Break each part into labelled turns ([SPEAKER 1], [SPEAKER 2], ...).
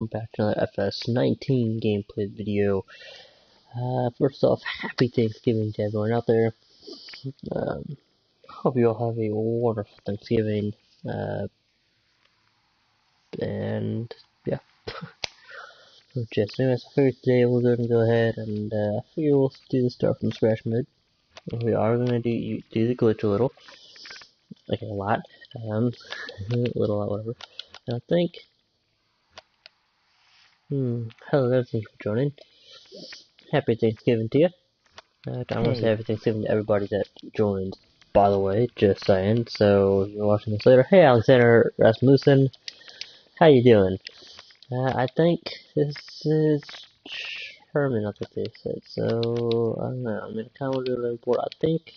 [SPEAKER 1] Back to another FS19 gameplay video. First off, happy Thanksgiving to everyone out there. Hope you all have a wonderful Thanksgiving. And yeah. So just anyways, I figured today we're going to go ahead and I figure we'll do the start from scratch mode. We are going to do the glitch a little, like a lot, a little, whatever. And I think, hello, thank you for joining. Happy Thanksgiving to you. I want to say happy Thanksgiving to everybody that joined, by the way, just saying. So, if you're watching this later, hey Alexander Rasmussen, how you doing? I think this is Sherman, that's what they said, so, I don't know, I'm in a kind of report, I think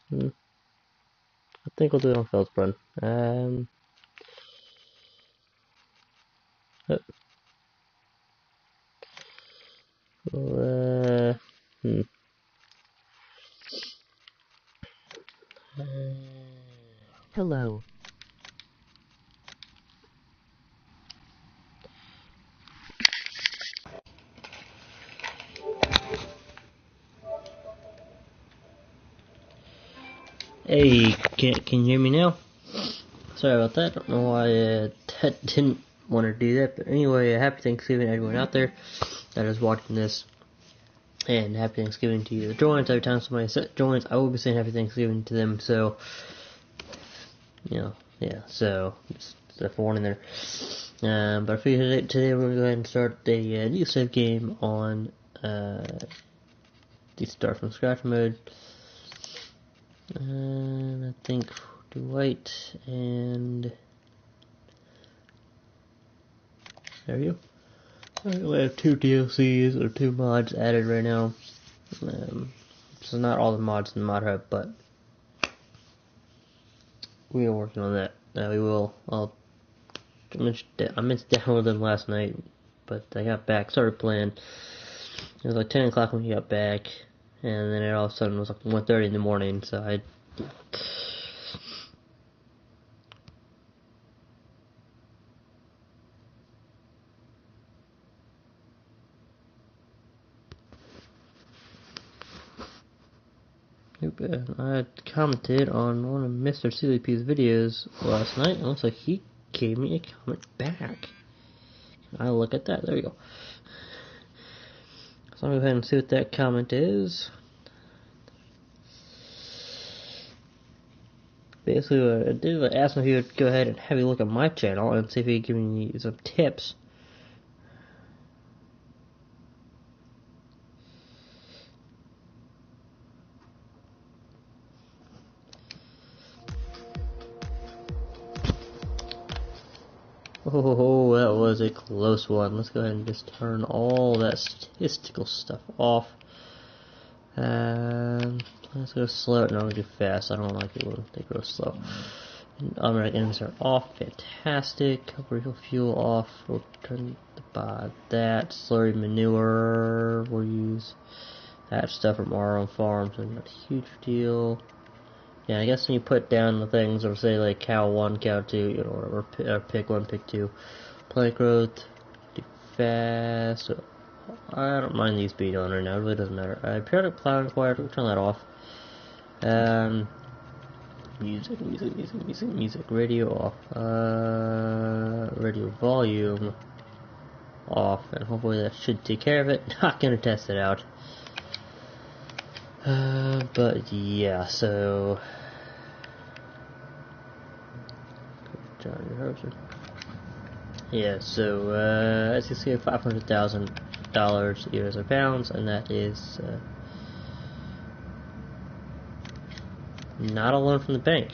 [SPEAKER 1] we'll do it on Feldspun.
[SPEAKER 2] Hello.
[SPEAKER 1] Hey, can you hear me now? Sorry about that. I don't know why that didn't want to do that, but anyway, happy Thanksgiving to everyone out there that is watching this, and happy Thanksgiving to you that joins. Every time somebody joins, I will be saying happy Thanksgiving to them. So, yeah. So just a warning there. But I figured today we're gonna go ahead and start a new save game on the start from scratch mode. And I think do white and there we go. We have two DLCs or two mods added right now. So not all the mods in the mod hub, but we are working on that. We will. I meant to download them last night, but I got back, started playing. It was like 10 o'clock when we got back, and then it all of a sudden was like 1:30 in the morning, so I... I commented on one of Mr. CLP's videos last night, and it looks like he gave me a comment back. I'll look at that. There we go. So I'll go ahead and see what that comment is. Basically, what I did was ask him if he would go ahead and have a look at my channel and see if he could give me some tips. Oh, that was a close one. Let's go ahead and just turn all that statistical stuff off. Let's go slow. No, I'm gonna do fast. I don't like it when they go slow. Automatic enemies are off. Fantastic. Real fuel off. We'll turn that. Slurry manure. We'll use that stuff from our own farm, so not a huge deal. Yeah, I guess when you put down the things, or say like cow 1, cow 2, you know, or pick 1, pick 2. Plant growth, do fast. I don't mind these being on right now, it really doesn't matter. Periodic plowing required, we'll turn that off. Music, radio off. Radio volume off, and hopefully that should take care of it. Not gonna test it out. But yeah, so yeah, so as you see, $500,000 euros or pounds, and that is not a loan from the bank.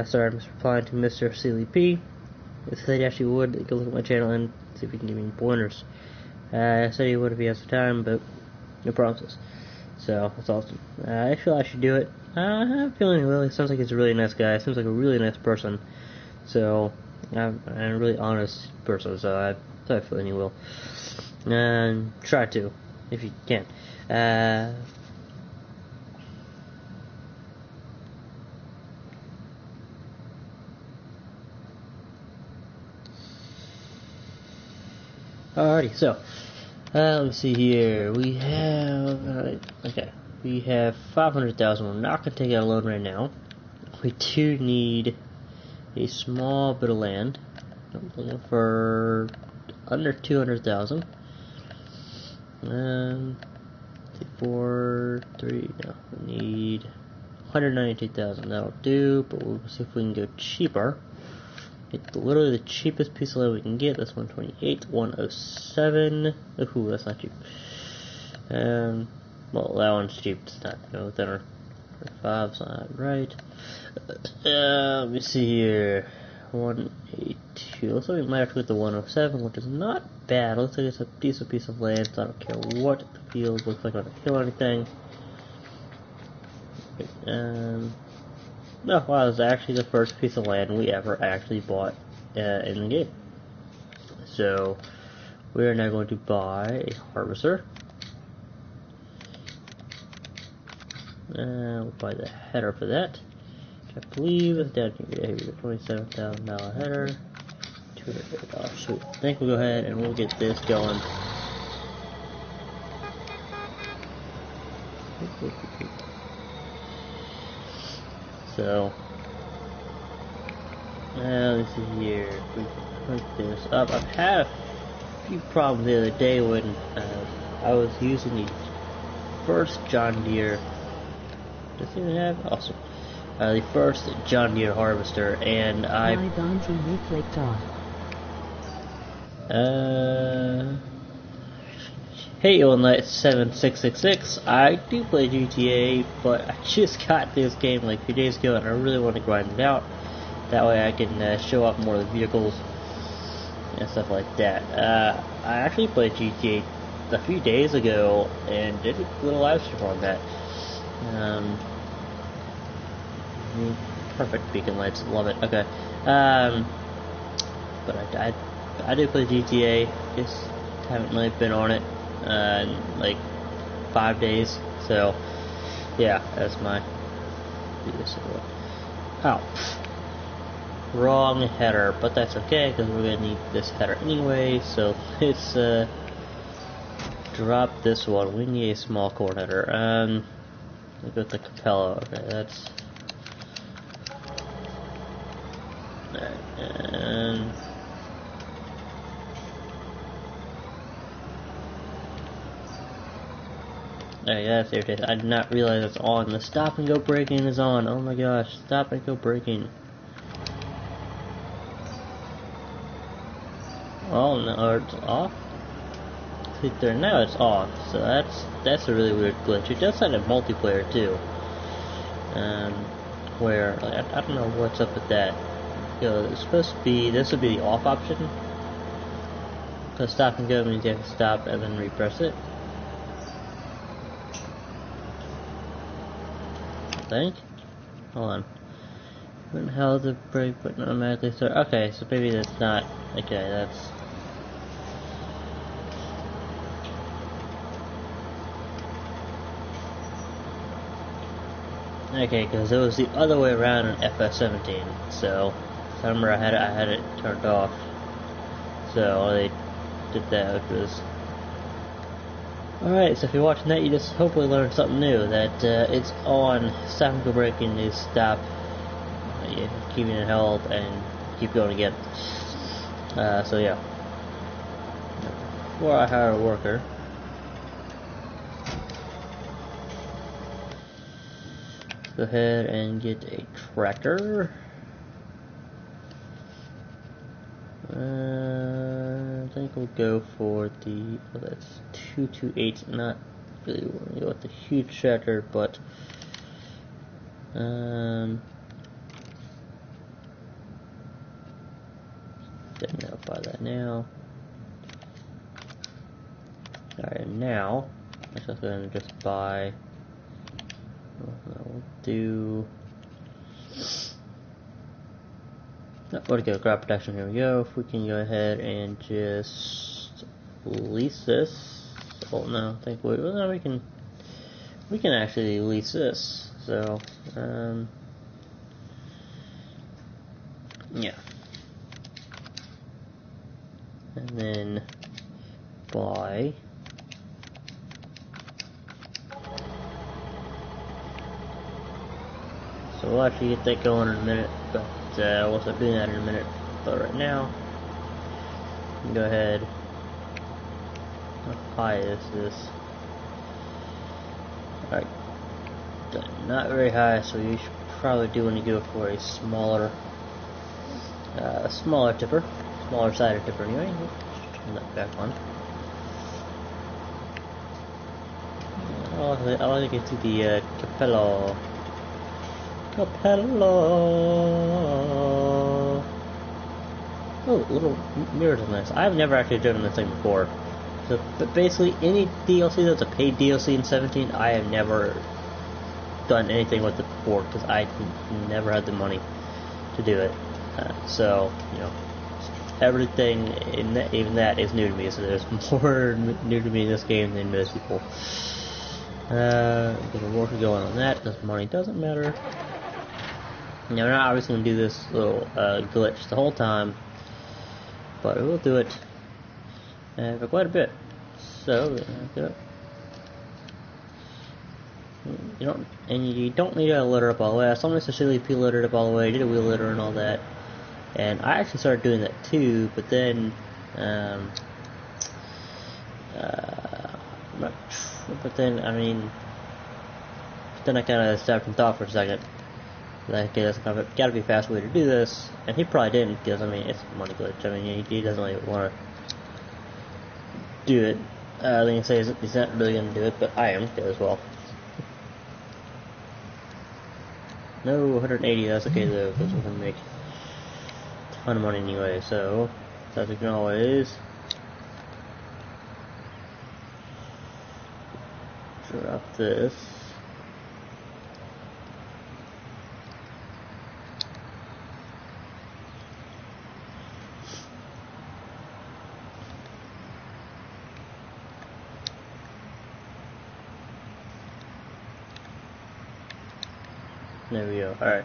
[SPEAKER 1] Sorry, I'm just replying to Mr. CLP. If he said he actually would, go look at my channel and see if he can give me any pointers. I said he would if he has the time, but no promises. So, that's awesome. I feel I should do it. I have a feeling he will. He sounds like he's a really nice guy. Seems like a really nice person. So, I'm a really honest person, so I feel you will. And try to, if you can. Alrighty, so let me see here. We have we have 500,000. We're not gonna take out a loan right now. We do need a small bit of land. I'm looking for under 200,000. 4, 3. No, we need 192,000. That'll do. But we'll see if we can go cheaper. It's literally the cheapest piece of land we can get. That's 128, 107. Ooh, that's not cheap. Well, that one's cheap. It's not, within our 5's not right. Let me see here. 182. Looks like we might have to get the 107, which is not bad. Looks like it's a decent piece of land, so I don't care what the field looks like on the hill or anything. No, wow, it's actually the first piece of land we ever actually bought in the game. So, we are now going to buy a harvester. We'll buy the header for that. I believe is down here. $27,000 header. $200. Sweet. I think we'll go ahead and we'll get this going. So, let's see here. We can hook this up. I've had a few problems the other day when I was using the first John Deere. Does it even have? Awesome. The first John Deere harvester, and I hey, Night 7666. I do play GTA, but I just got this game like a few days ago, and I really want to grind it out. That way, I can show off more of the vehicles and stuff like that. I actually played GTA a few days ago and did a little live stream on that. Perfect beacon lights, love it. Okay, but I do play GTA. Just haven't really been on it in like 5 days. So yeah, that's my. Oh, wrong header, but that's okay because we're gonna need this header anyway. So let's drop this one. We need a small core header. Look at the Capella. Okay, that's. And yeah, there it is. I did not realize it's on. The stop and go braking is on. Oh my gosh, stop and go braking. Oh no, it's off. See there, now it's off. So that's a really weird glitch. It does that in multiplayer too. Where like, I don't know what's up with that. It's supposed to be, this would be the off option. So stop and go means you have to stop and then repress it. I think. Hold on. When held the brake button automatically start. Okay, so maybe that's not. Okay, that's. Okay, because it was the other way around in FS19. So. I remember I had it turned off, so they did that, which was alright. So if you're watching that, you just hopefully learned something new. That it's on. Stop and go braking is stop, keeping it held, and keep going again. So yeah. Before I hire a worker, let's go ahead and get a tractor. I think we'll go for the. Oh, that's 228. Not really want to go with the huge tractor, but didn't know buy that now. Alright, now I'm just going to just buy. We'll do. Let's go, crop protection, here we go. If we can go ahead and just lease this. Oh no, I think no, we can actually lease this. So, yeah. And then buy. So we'll actually get that going in a minute, but we'll start doing that in a minute. But right now, go ahead. How high is this? Alright, not very high, so you should probably do want to go for a smaller tipper, smaller sided tipper anyway. Turn that back on. I like to get to the Capello. Oh, little mirrors on this. I've never actually driven this thing before. So, but basically, any DLC that's a paid DLC in 17, I have never done anything with it before because I never had the money to do it. So, you know, everything in that, even that is new to me. So there's more new to me in this game than most people. There's more going on that because money doesn't matter. Now, we're not obviously going to do this little glitch the whole time, but we will do it for quite a bit. So, you don't need to litter up all the way. I saw Mr. CLP littered up all the way, did a wheel litter and all that, and I actually started doing that too. But then, I kind of stopped and thought for a second. Like, there's gotta be a fast way to do this, and he probably didn't, because, I mean, it's a money glitch. I mean, he doesn't really want to do it. I think he's not really going to do it, but I am as well. No, 180, that's okay though, because we're going to make a ton of money anyway, so, as we can always drop this. There we go, alright.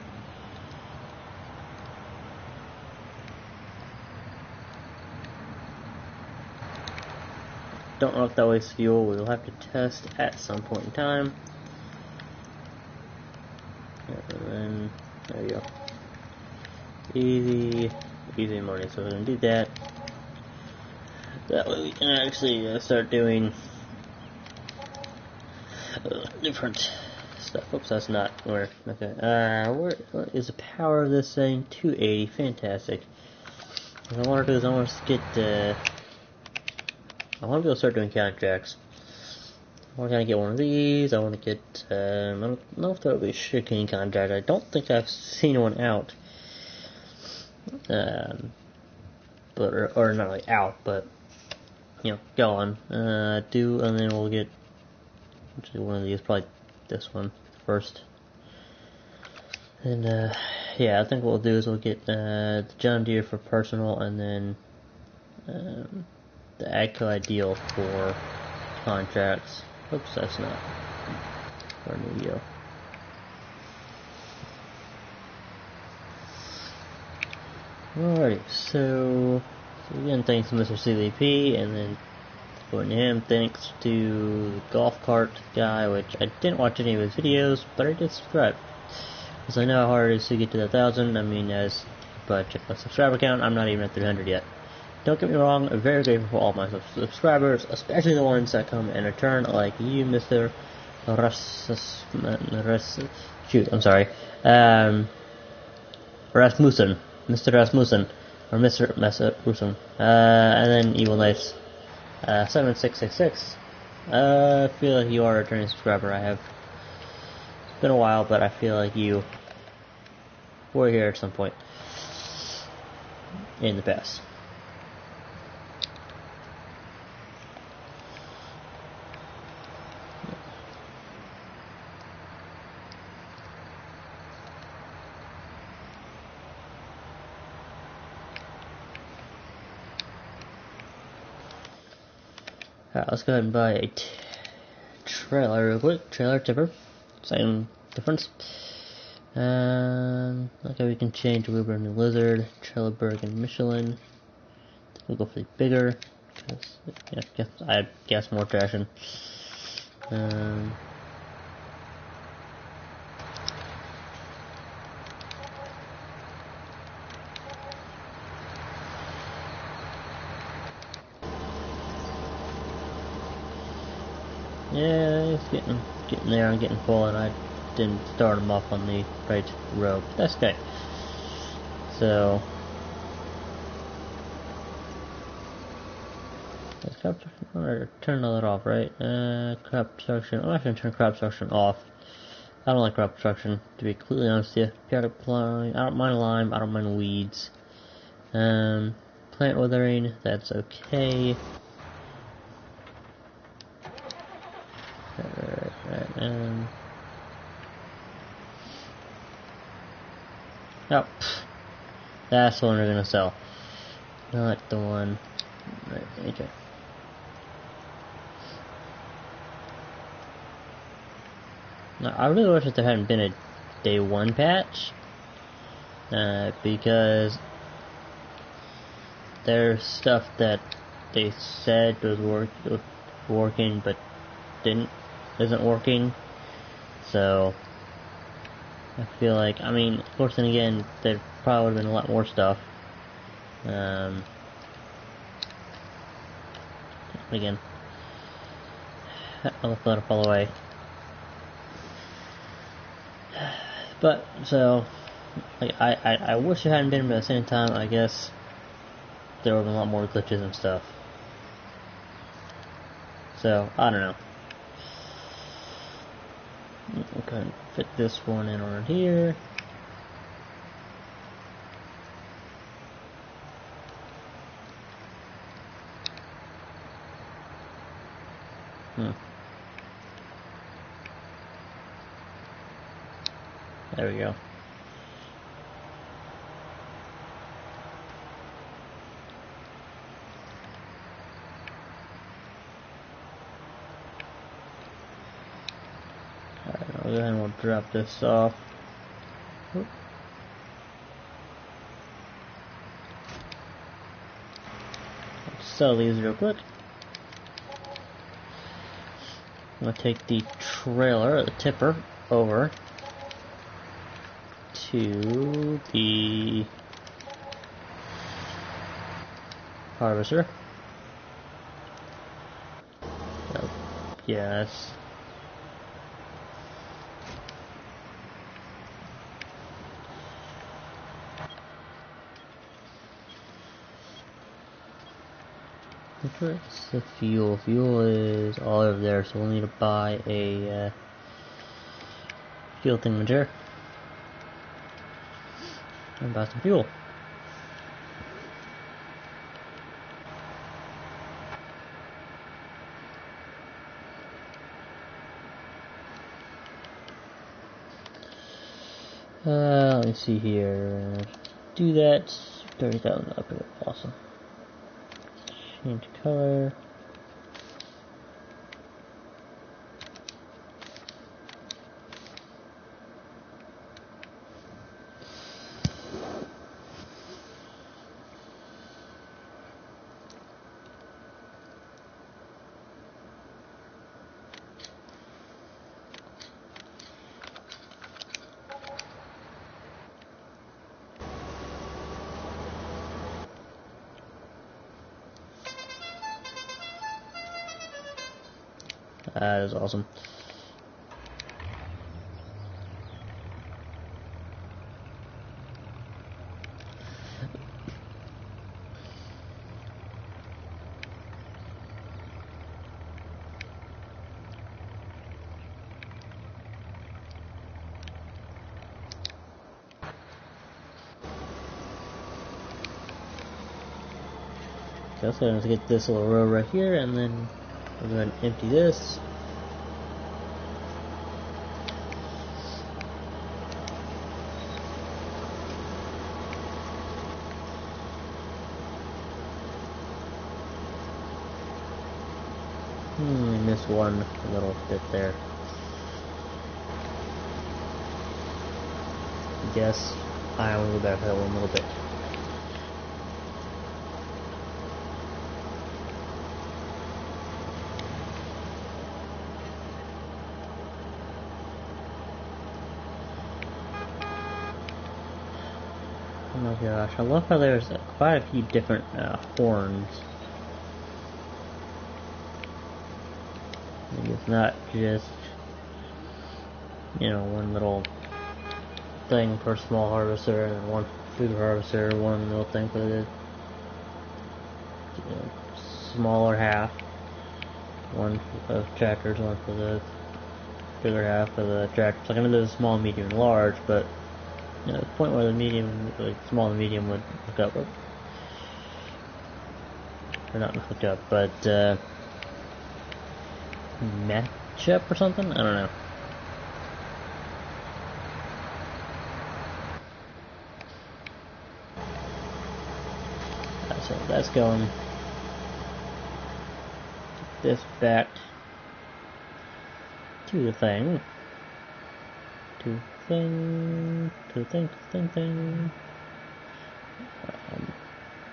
[SPEAKER 1] Don't know if that wastes fuel, we'll have to test at some point in time. And then, there we go. Easy money, so we're going to do that. That way we can actually start doing different stuff. Oops, that's not where. Okay. What is the power of this thing? 280. Fantastic. What I want to do is I want to get. I want to be able to start doing contracts. I want to get one of these. I want to get. I don't know if that would be a sugarcane contract. I don't think I've seen one out. But or not like out, but you know, go on. And then we'll get. Actually, one of these, probably this one first. And yeah, I think what we'll do is we'll get the John Deere for personal, and then the AGCO Ideal for contracts. Oops, that's not for a new deal. Alrighty, so again, thanks to Mr. CLP, and then according to him, thanks to the golf cart guy, which I didn't watch any of his videos, but I did subscribe. Because I know how hard it is to get to that 1,000. I mean, but check my subscriber count, I'm not even at 300 yet. Don't get me wrong, I'm very grateful for all my subscribers, especially the ones that come in return, like you, Mr. Rasmussen, Mr. Rasmussen, or Mr. Rasmussen, and then Evil Nice, 7666. I feel like you are a returning subscriber. It's been a while, but I feel like you were here at some point in the past. Alright, let's go ahead and buy a trailer real quick. Trailer tipper. Same difference. Okay, we can change Wilbur and Lizard, Trelleborg and Michelin. We'll go for the bigger, because yeah, I guess more traction. Yeah, it's getting there and getting full, and I didn't start them off on the right row. That's okay. So, is crop production on, or turn all that off, right? Crop production. I'm actually gonna turn crop production off. I don't like crop production, to be completely honest with you. Periodic plowing. I don't mind lime. I don't mind weeds. Plant withering. That's okay. Right. Oh, that's the one we're gonna sell, not the one. Right, okay. Now, I really wish that there hadn't been a day 1 patch, because there's stuff that they said was working, but isn't working. So I feel like, I mean, of course, then again, there probably would have been a lot more stuff. Again, I'll let it fall away. But, so, like, I wish it hadn't been, but at the same time, I guess there would have been a lot more glitches and stuff. So, I don't know. We'll go ahead and fit this one in around here. There we go. Alright, I'll go ahead and we'll drop this off. Let's sell these real quick. I'm going to take the trailer, the tipper, over to the harvester. So, yes. Where's the fuel? Fuel is all over there, so we'll need to buy a fuel thingamager and buy some fuel. Let me see here. Do that. 30,000 up here. Awesome. Change color. That is awesome. So let's go ahead and get this little row right here, and then we'll go ahead and empty this. I missed one little bit there. I guess I will go back to that one a little bit. Oh my gosh, I love how there's quite a few different horns. It's not just, you know, one little thing for a small harvester and one big harvester, one little thing for the smaller half, one of tractors, one for the bigger half of the tractors. Like I know there's a small, medium, and large, but you know, the point where the medium, like small and medium would hook up, or not hook up, but match up or something? I don't know. So that's going. This back to the thing. To the thing.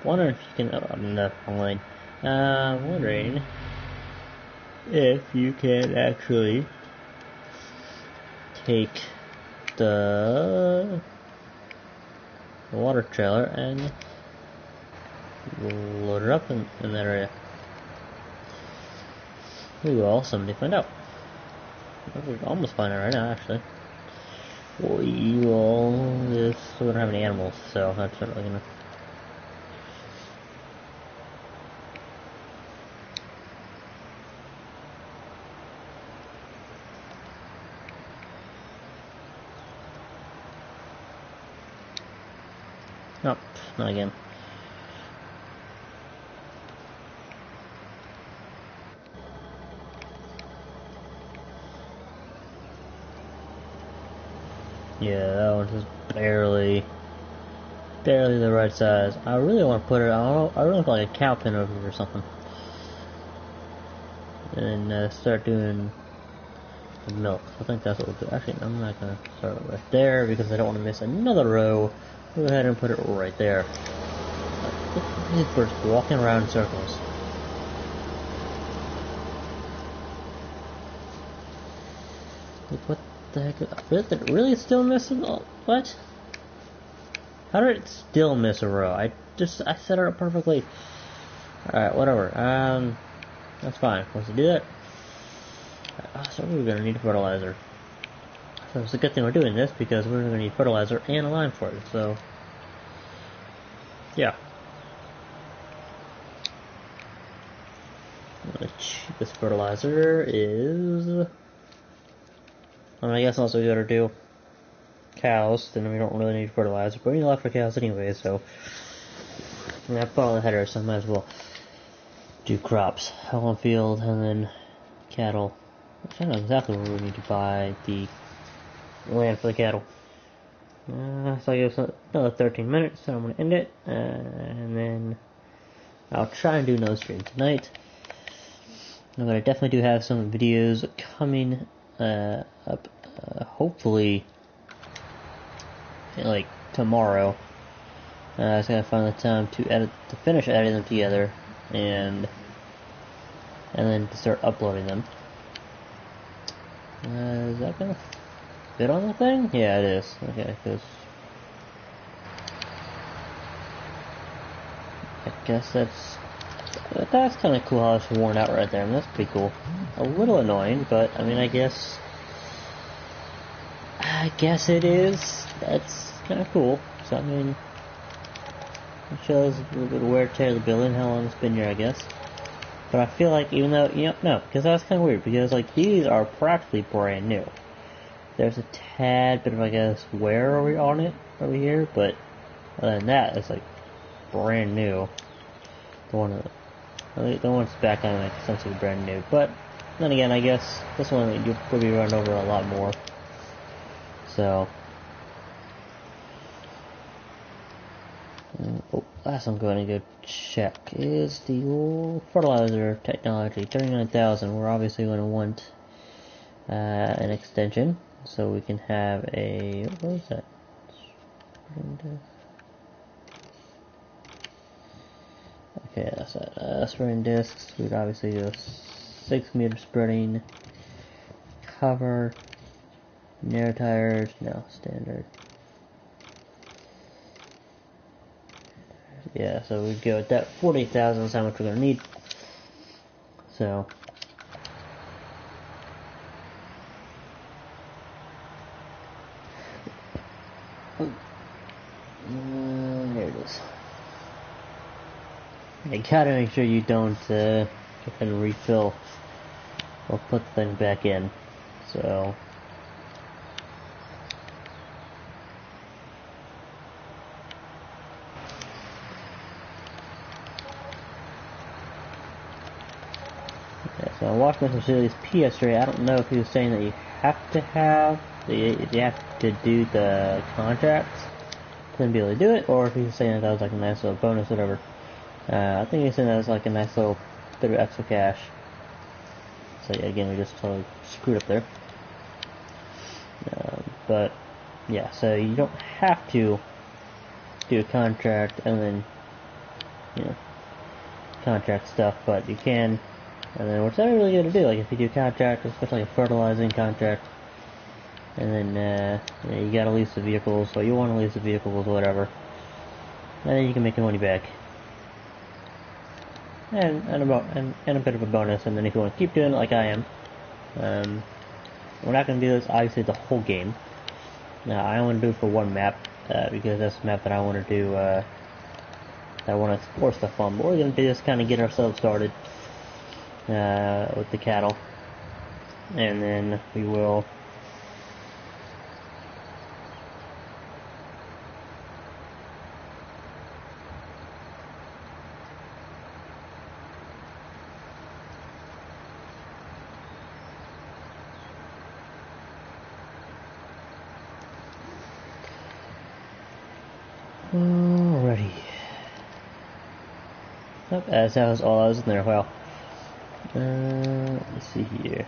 [SPEAKER 1] Wondering if you can. Oh, I'm in the wrong lane. Wondering if you can actually take the water trailer and load it up in that area. We will someday find out. We're almost find out right now, actually. We don't have any animals, so that's not really gonna. Nope, not again. Yeah, that one's just barely the right size. I really want to put it. I really want like a cow pen over here or something, and start doing the milk. I think that's what we'll do. Actually, I'm not gonna start it right there because I don't want to miss another row. Go ahead and put it right there. We're just walking around in circles. What the heck? Is it really still missing? What? How did it still miss a row? I set it up perfectly. Alright, whatever. That's fine. Once you do that, so we're gonna need fertilizer. So it's a good thing we're doing this because we're gonna need fertilizer and a line for it. So, yeah. The cheapest fertilizer is. I guess also we gotta do cows, then we don't really need fertilizer, but we need a lot for cows anyway, so I put all the headers, so I might as well do crops, on field, and then cattle. Which I know exactly where we need to buy the land for the cattle. So I guess another 13 minutes, so I'm gonna end it, and then I'll try and do no stream tonight. But I definitely do have some videos coming up, hopefully, like tomorrow. I just gotta find the time to finish editing them together, and then to start uploading them. Is that gonna fit on the thing? Yeah, it is. Okay, because I guess that's kind of cool how it's worn out right there. I mean, that's pretty cool. A little annoying, but I mean, I guess it is. That's kind of cool. So I mean, it shows a little bit of wear and tear of the building, how long it's been here, I guess. But I feel like even though no, because that's kind of weird. Because like these are practically brand new. There's a tad bit of I guess wear on it over here, but other than that, it's like brand new. The one's back on like essentially brand new, but then again, I guess this one you'll probably run over a lot more. So Oh, last I'm going to go check is the fertilizer technology, 39,000. We're obviously going to want an extension, so we can have a, what was that? Okay, that's that. Spreading discs, we'd obviously do 6 meter spreading, cover, narrow tires, no, standard. Yeah, so we'd go at that. 48,000 is how much we're going to need. So, there it is. You gotta make sure you don't go ahead and refill or put the thing back in. So, yeah, so I'm watching Mr. Sealy's PS tray. I don't know if he was saying that you have to have, you have to do the contracts to then be able to do it, or if he was saying that was like a nice little bonus, whatever. I think he's saying that was like a nice little bit of extra cash. So yeah, again, we just totally screwed up there. But yeah, so you don't have to do a contract and then, you know, contract stuff, but you can. And then what's that really good to do? Like if you do a contract, especially like a fertilizing contract, and then you know, you gotta lease the vehicles, so you want to lease the vehicles, whatever, and then you can make your money back. And a bit of a bonus, and then if you want to keep doing it like I am, we're not going to do this obviously the whole game. I want to do it for one map, because that's the map that I want to do, that I want to explore stuff on, but we're going to do this kind of get ourselves started, with the cattle, and then we will alrighty. Oh, that was all I was in there. Well, let's see here.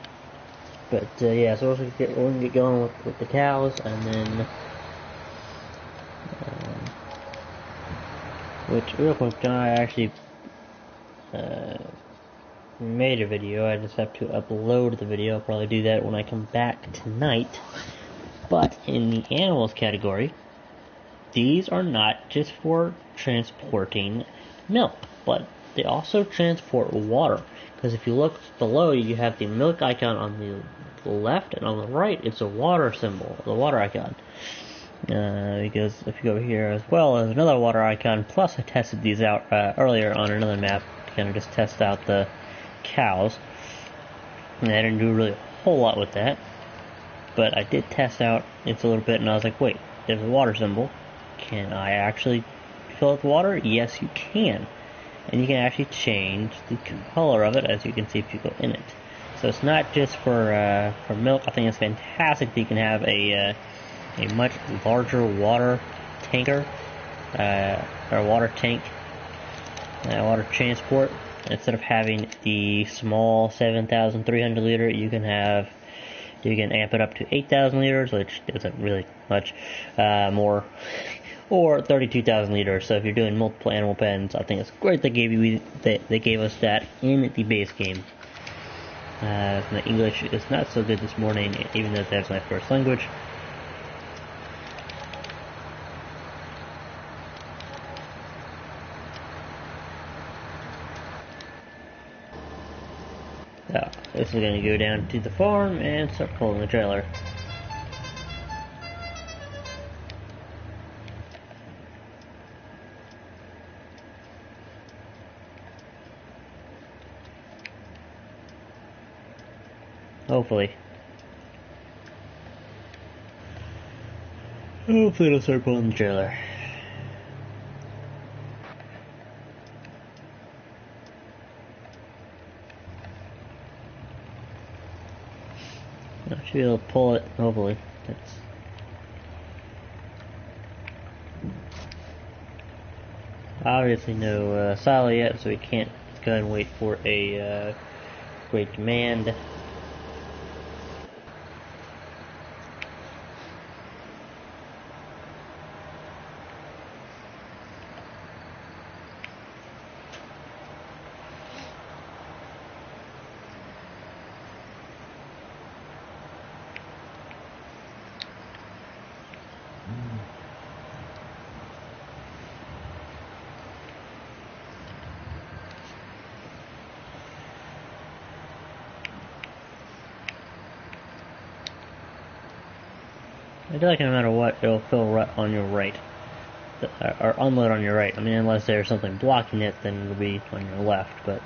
[SPEAKER 1] But yeah, so we're gonna get going with the cows, and then which real quick, John, I actually made a video. I just have to upload the video. I'll probably do that when I come back tonight. But in the animals category, these are not just for transporting milk, but they also transport water. Because if you look below, you have the milk icon on the left, and on the right, it's a water symbol, the water icon. Because if you go over here as well, there's another water icon. Plus, I tested these out earlier on another map to kind of just test out the cows. And I didn't do really a whole lot with that, but I did test out it a little bit, and I was like, wait, there's a water symbol. Can I actually fill it with water? Yes, you can. And you can actually change the color of it, as you can see if you go in it. So it's not just for milk. I think it's fantastic that you can have a much larger water tanker, or water tank, water transport. Instead of having the small 7,300 liter, you can amp it up to 8,000 liters, which isn't really much more, or 32,000 liters. So if you're doing multiple animal pens, I think it's great they gave us that in the base game. My English is not so good this morning, even though that's my first language. So, this is going to go down to the farm and start pulling the trailer. Hopefully. Hopefully it'll start pulling the trailer. I should be able to pull it, hopefully. obviously no silo yet, so we can't go ahead and wait for a great command. I feel like no matter what, it'll fill right on your right. Or unload on your right. I mean, unless there's something blocking it, then it'll be on your left, but...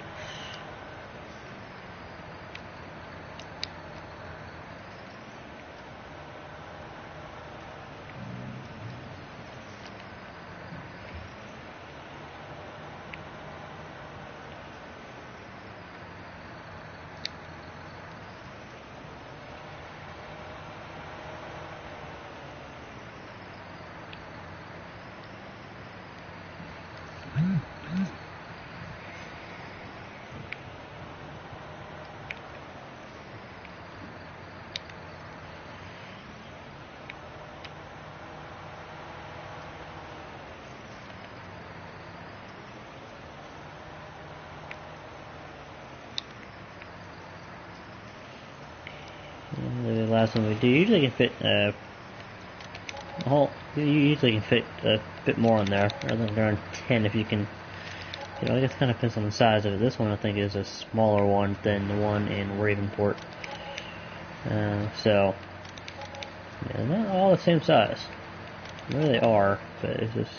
[SPEAKER 1] The last one we do, usually can fit you usually can fit a bit more on there, rather than around 10 if you can, you know, I guess it kind of depends on the size of it. This one I think is a smaller one than the one in Ravenport. So, yeah, not all the same size. They really are, but it's just...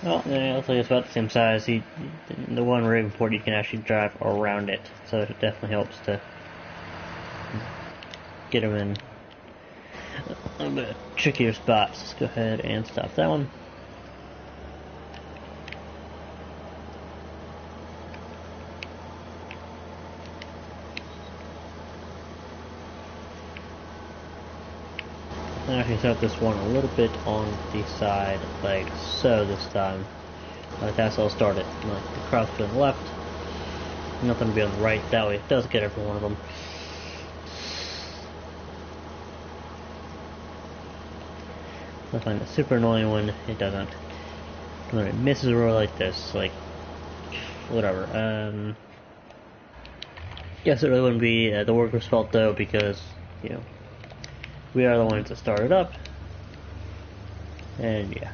[SPEAKER 1] Well, yeah, it looks like it's about the same size. The one in Ravenport, you can actually drive around it, so it definitely helps to get them in a little bit trickier spots. Let's go ahead and stop that one. And actually set this one a little bit on the side, like so this time. That's how I'll start it. Like the cross to the left, nothing to be on the right. That way it does get every one of them. I find it super annoying when it doesn't. When it misses a row like this, like, whatever. Yes, it really wouldn't be the worker's fault though, because, you know, we are the ones that started up. And yeah.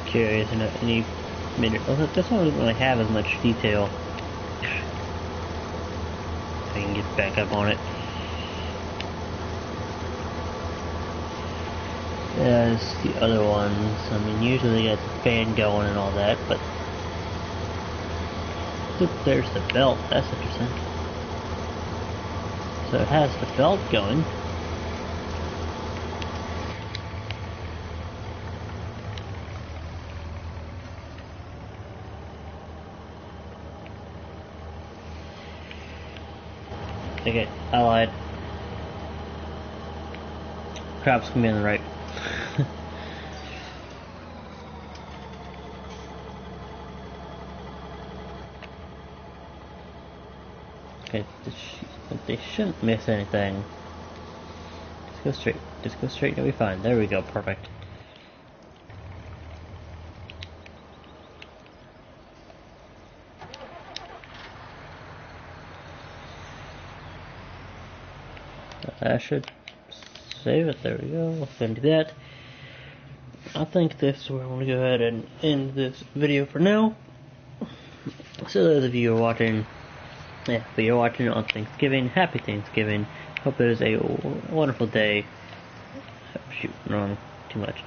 [SPEAKER 1] Curious, and any minute. This one doesn't really have as much detail. I can get back up on it. As the other ones, I mean, usually they got the fan going and all that, but oop, there's the belt. That's interesting. So it has the belt going. Okay, I lied. Crabs can be on the right. Okay, they shouldn't miss anything. Just go straight. Just go straight, you'll be fine. There we go, perfect. I should save it. There we go. We'll send you that. I think this is where I'm going to go ahead and end this video for now. So those of you who are watching Yeah, but you're watching it on Thanksgiving. Happy Thanksgiving. Hope it is a wonderful day. Oh, shoot, wrong. Too much.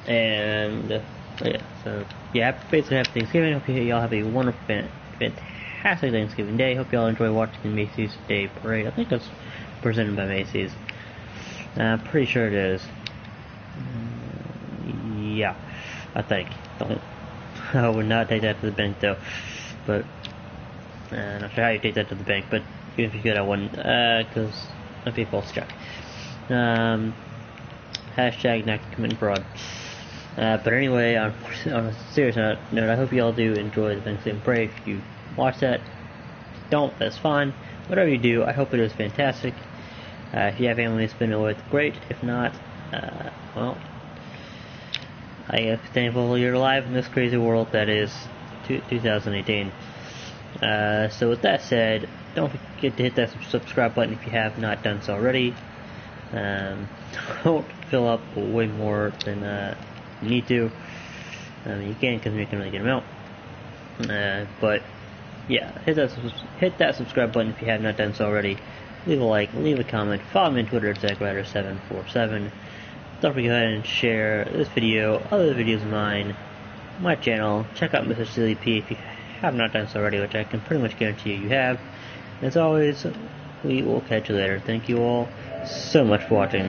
[SPEAKER 1] Yeah, so yeah, basically happy Thanksgiving. Hope y'all have a wonderful, fantastic Thanksgiving day. Hope y'all enjoy watching the Macy's Day Parade. I think that's presented by Macy's. Pretty sure it is. Yeah, I think. I would not take that to the bank though. But not sure how you take that to the bank. But even if you could, I wouldn't, because that'd be a false check. Hashtag not committing fraud. But anyway, on a serious note, I hope you all do enjoy the Thanksgiving Parade. If you watch that, don't, that's fine. Whatever you do, I hope it is fantastic. If you have family to spend it with, great. If not, well, I am thankful you're alive in this crazy world that is 2018. So with that said, don't forget to hit that subscribe button if you have not done so already. Don't fill up way more than you need to. I mean, you can because you can really get them out. But yeah, hit that subscribe button if you have not done so already. Leave a like, leave a comment, follow me on Twitter at ZachRider747. Don't forget and share this video, other videos of mine, my channel. Check out Mr. Silly P if you have not done so already, which I can pretty much guarantee you have. As always, we will catch you later. Thank you all so much for watching.